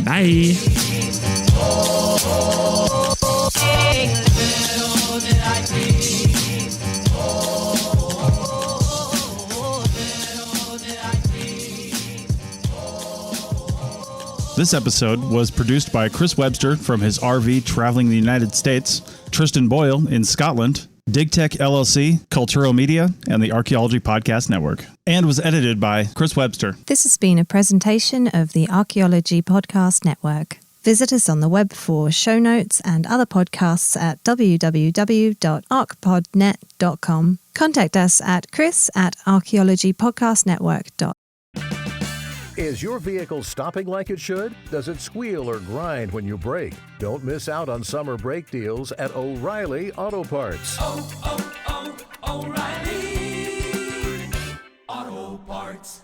Bye. This episode was produced by Chris Webster from his RV traveling the United States, Tristan Boyle in Scotland, DigTech LLC, Culturo Media, and the Archaeology Podcast Network, and was edited by Chris Webster. This has been a presentation of the Archaeology Podcast Network. Visit us on the web for show notes and other podcasts at www.archpodnet.com. Contact us at chris@archaeologypodcastnetwork.com. Is your vehicle stopping like it should? Does it squeal or grind when you brake? Don't miss out on summer brake deals at O'Reilly Auto Parts. O'Reilly Auto Parts.